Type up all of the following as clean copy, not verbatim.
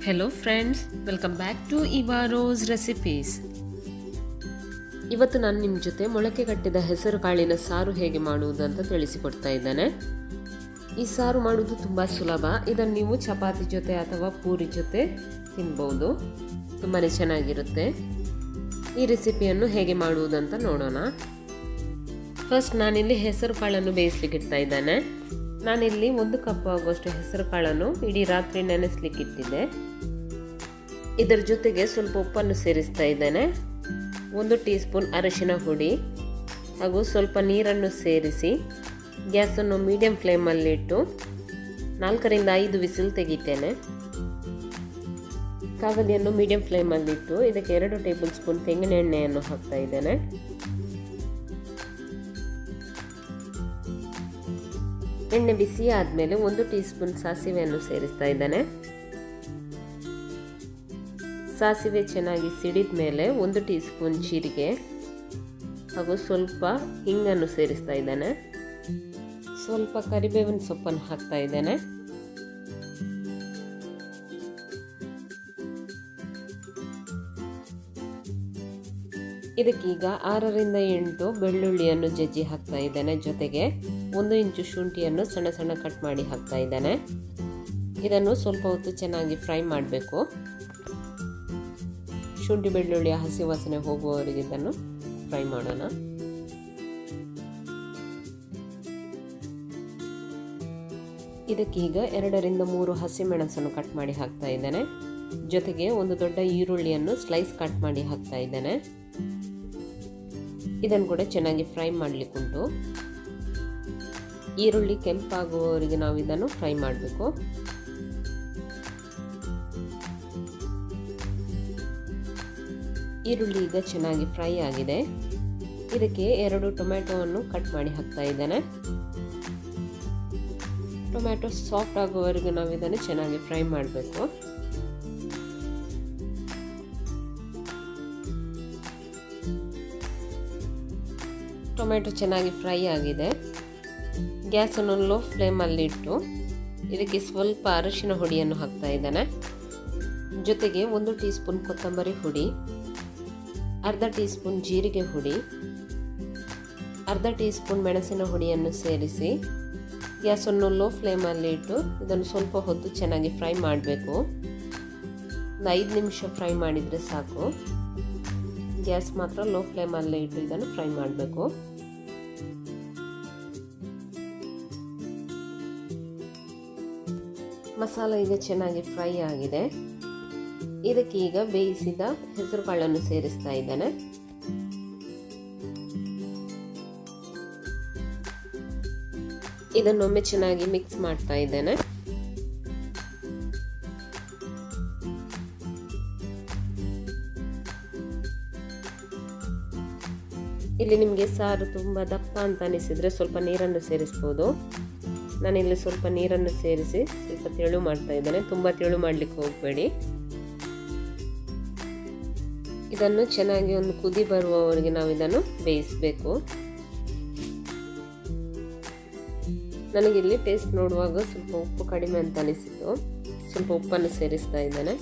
Hello friends, welcome back to ಇವಾರೋಸ್ recipes. ಇವತ್ತು ನಾನು ನಿಮ್ಮ ಜೊತೆ ಮೊಳಕೆ ಕಟ್ಟಿದ ಹೆಸರು ಕಾಳಿನ ಸಾರು ಹೇಗೆ ಮಾಡುವುದು ಅಂತ ತಿಳಿಸಿಕೊಡ್ತಾ ಇದ್ದೇನೆ. ಈ ಸಾರು ಮಾಡುವುದು ತುಂಬ ಸುಲಭ. ಇದನ್ನು ನೀವು ಚಪಾತಿ ಜೊತೆ ಅಥವಾ ಪೂರಿ ಜೊತೆ ತಿನ್ಬೋದು. ತುಂಬಾ ಚೆನ್ನಾಗಿರುತ್ತೆ. ಈ ರೆಸಿಪಿಯನ್ನು ಹೇಗೆ ಮಾಡುವುದಂತ ನೋಡೋಣ. ಫಸ್ಟ್ ನಾನಿಲ್ಲಿ ಹೆಸರು ಕಾಳನ್ನು ಬೇಯಿಸ್ಲಿಕ್ಕೆ ಇಡ್ತಾ ಇದ್ದೇನೆ. ನಾನಿಲ್ಲಿ 1 ಕಪ್ ಆಗುವಷ್ಟು ಹೆಸರು ಕಾಳನ್ನು ಇಡೀ ರಾತ್ರಿ ನೆನೆಸ್ಲಿಕ್ಕೆ ಇಟ್ಟಿದ್ದೆ. ಇದರ ಜೊತೆಗೆ ಸ್ವಲ್ಪ ಉಪ್ಪನ್ನು ಸೇರಿಸ್ತಾ ಇದ್ದೇನೆ. 1 ಟೀ ಸ್ಪೂನ್ ಅರಿಶಿನ ಹುಡಿ ಹಾಗೂ ಸ್ವಲ್ಪ ನೀರನ್ನು ಸೇರಿಸಿ ಗ್ಯಾಸನ್ನು ಮೀಡಿಯಂ ಫ್ಲೇಮಲ್ಲಿ ಇಟ್ಟು 4 ರಿಂದ 5 ವಿಸಿಲ್ ತೆಗಿತೇನೆ. ಕಾವಲಿಯನ್ನು ಮೀಡಿಯಂ ಫ್ಲೇಮಲ್ಲಿ ಇಟ್ಟು ಇದಕ್ಕೆ 2 ಟೇಬಲ್ ಸ್ಪೂನ್ ತೆಂಗಿನ ಎಣ್ಣೆಯನ್ನು ಹಾಕ್ತಾ ಇದ್ದೇನೆ. ಎಣ್ಣೆ ಬಿಸಿ ಆದಮೇಲೆ 1 ಟೀ ಸ್ಪೂನ್ ಸಾಸಿವೆಯನ್ನು ಸೇರಿಸ್ತಾ ಇದ್ದೇನೆ. ಸಾಸಿವೆ ಚೆನ್ನಾಗಿ ಸಿಡಿದ ಮೇಲೆ 1 ಟೀ ಸ್ಪೂನ್ ಜೀರಿಗೆ ಹಾಗೂ ಸ್ವಲ್ಪ ಹಿಂಗನ್ನು ಸೇರಿಸ್ತಾ ಇದ್ದೇನೆ. ಸ್ವಲ್ಪ ಕರಿಬೇವಿನ ಸೊಪ್ಪನ್ನು ಹಾಕ್ತಾ ಇದ್ದೇನೆ. ಇದಕ್ಕೀಗ 6 ರಿಂದ 8 ಬೆಳ್ಳುಳ್ಳಿಯನ್ನು ಜಜ್ಜಿ ಹಾಕ್ತಾ ಇದ್ದೇನೆ. ಜೊತೆಗೆ 1 ಇಂಚು ಶುಂಠಿಯನ್ನು ಸಣ್ಣ ಸಣ್ಣ ಕಟ್ ಮಾಡಿ ಹಾಕ್ತಾ ಇದ್ದೇನೆ. ಇದನ್ನು ಸ್ವಲ್ಪ ಹೊತ್ತು ಚೆನ್ನಾಗಿ ಫ್ರೈ ಮಾಡಬೇಕು. ಶುಂಠಿ ಬೆಳ್ಳುಳ್ಳಿಯ ಹಸಿ ವಾಸನೆ ಹೋಗುವವರೆಗೆ ಇದನ್ನು ಫ್ರೈ ಮಾಡೋಣ. ಇದಕ್ಕೀಗ 2 ರಿಂದ 3 ಹಸಿಮೆಣಸನ್ನು ಕಟ್ ಮಾಡಿ ಹಾಕ್ತಾ ಇದ್ದೇನೆ. ಜೊತೆಗೆ 1 ದೊಡ್ಡ ಈರುಳ್ಳಿಯನ್ನು ಸ್ಲೈಸ್ ಕಟ್ ಮಾಡಿ ಹಾಕ್ತಾ ಇದ್ದೇನೆ. ಇದನ್ನು ಕೂಡ ಚೆನ್ನಾಗಿ ಫ್ರೈ ಮಾಡಲಿಕ್ಕುಂಟು. ಈರುಳ್ಳಿ ಕೆಂಪಾಗುವವರೆಗೆ ನಾವು ಇದನ್ನು ಫ್ರೈ ಮಾಡಬೇಕು. ಈರುಳ್ಳಿ ಈಗ ಚೆನ್ನಾಗಿ ಫ್ರೈ ಆಗಿದೆ. ಇದಕ್ಕೆ 2 ಟೊಮ್ಯಾಟೊವನ್ನು ಕಟ್ ಮಾಡಿ ಹಾಕ್ತಾ ಇದ್ದೇನೆ. ಟೊಮ್ಯಾಟೊ ಸಾಫ್ಟ್ ಆಗುವವರೆಗೆ ನಾವು ಇದನ್ನು ಚೆನ್ನಾಗಿ ಫ್ರೈ ಮಾಡಬೇಕು. ಟೊಮ್ಯಾಟೊ ಚೆನ್ನಾಗಿ ಫ್ರೈ ಆಗಿದೆ. ಗ್ಯಾಸನ್ನು ಲೋ ಫ್ಲೇಮಲ್ಲಿ ಇಟ್ಟು ಇದಕ್ಕೆ ಸ್ವಲ್ಪ ಅರಿಶಿನ ಹುಡಿಯನ್ನು ಹಾಕ್ತಾ ಇದ್ದೇನೆ. ಜೊತೆಗೆ 1 ಟೀ ಸ್ಪೂನ್ ಕೊತ್ತಂಬರಿ ಹುಡಿ, ಅರ್ಧ ಟೀ ಸ್ಪೂನ್ ಜೀರಿಗೆ ಹುಡಿ, ಅರ್ಧ ಟೀ ಸ್ಪೂನ್ ಮೆಣಸಿನ ಹುಡಿಯನ್ನು ಸೇರಿಸಿ ಗ್ಯಾಸನ್ನು ಲೋ ಫ್ಲೇಮಲ್ಲಿ ಇಟ್ಟು ಇದನ್ನು ಸ್ವಲ್ಪ ಹೊತ್ತು ಚೆನ್ನಾಗಿ ಫ್ರೈ ಮಾಡಬೇಕು. 5 ನಿಮಿಷ ಫ್ರೈ ಮಾಡಿದರೆ ಸಾಕು. ಗ್ಯಾಸ್ ಮಾತ್ರ ಲೋ ಫ್ಲೇಮಲ್ಲಿ ಇಟ್ಟು ಇದನ್ನು ಫ್ರೈ ಮಾಡಬೇಕು. ಮಸಾಲೆ ಈಗ ಚೆನ್ನಾಗಿ ಫ್ರೈ ಆಗಿದೆ. ಇದಕ್ಕೆ ಈಗ ಬೇಯಿಸಿದ ಹೆಸರು ಕಾಳನ್ನು ಸೇರಿಸ್ತಾ ಇದ್ದೇನೆ. ಇದನ್ನೊಮ್ಮೆ ಚೆನ್ನಾಗಿ ಮಿಕ್ಸ್ ಮಾಡ್ತಾ ಇದ್ದೇನೆ. ಇಲ್ಲಿ ನಿಮಗೆ ಸಾರು ತುಂಬ ದಪ್ಪ ಅಂತ ಅನಿಸಿದರೆ ಸ್ವಲ್ಪ ನೀರನ್ನು ಸೇರಿಸ್ಬೋದು. ನಾನಿಲ್ಲಿ ಸ್ವಲ್ಪ ನೀರನ್ನು ಸೇರಿಸಿ ಸ್ವಲ್ಪ ತೆಳು ಮಾಡ್ತಾ ಇದ್ದೇನೆ. ತುಂಬ ತೆಳು ಮಾಡಲಿಕ್ಕೆ ಹೋಗಬೇಡಿ. ಇದನ್ನು ಚೆನ್ನಾಗಿ ಒಂದು ಕುದಿ ಬರುವವರೆಗೆ ನಾವು ಇದನ್ನು ಬೇಯಿಸಬೇಕು. ನನಗಿಲ್ಲಿ ಟೇಸ್ಟ್ ನೋಡುವಾಗ ಸ್ವಲ್ಪ ಉಪ್ಪು ಕಡಿಮೆ ಅಂತ ಅನಿಸಿತು. ಸ್ವಲ್ಪ ಉಪ್ಪನ್ನು ಸೇರಿಸ್ತಾ ಇದ್ದೇನೆ.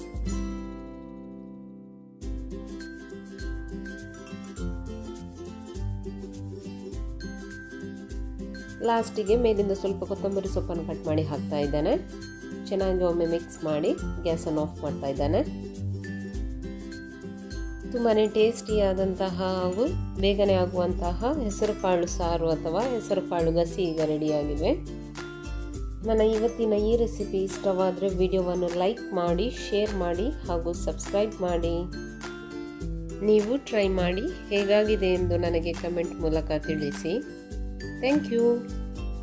ಲಾಸ್ಟಿಗೆ ಮೇಲಿಂದ ಸ್ವಲ್ಪ ಕೊತ್ತಂಬರಿ ಸೊಪ್ಪನ್ನು ಕಟ್ ಮಾಡಿ ಹಾಕ್ತಾ ಇದ್ದೇನೆ. ಚೆನ್ನಾಗಿ ಒಮ್ಮೆ ಮಿಕ್ಸ್ ಮಾಡಿ ಗ್ಯಾಸನ್ನು ಆಫ್ ಮಾಡ್ತಾ ಇದ್ದೇನೆ. ತುಂಬಾ ಟೇಸ್ಟಿಯಾದಂತಹ ಹಾಗೂ ಬೇಗನೆ ಆಗುವಂತಹ ಹೆಸರು ಕಾಳು ಸಾರು ಅಥವಾ ಹೆಸರು ಕಾಳು ಗಸಿ ಈಗ ರೆಡಿಯಾಗಿವೆ. ನನ್ನ ಇವತ್ತಿನ ಈ ರೆಸಿಪಿ ಇಷ್ಟವಾದರೆ ವಿಡಿಯೋವನ್ನು ಲೈಕ್ ಮಾಡಿ, ಶೇರ್ ಮಾಡಿ ಹಾಗೂ ಸಬ್ಸ್ಕ್ರೈಬ್ ಮಾಡಿ. ನೀವು ಟ್ರೈ ಮಾಡಿ ಹೇಗಾಗಿದೆ ಎಂದು ನನಗೆ ಕಮೆಂಟ್ ಮೂಲಕ ತಿಳಿಸಿ. Thank you.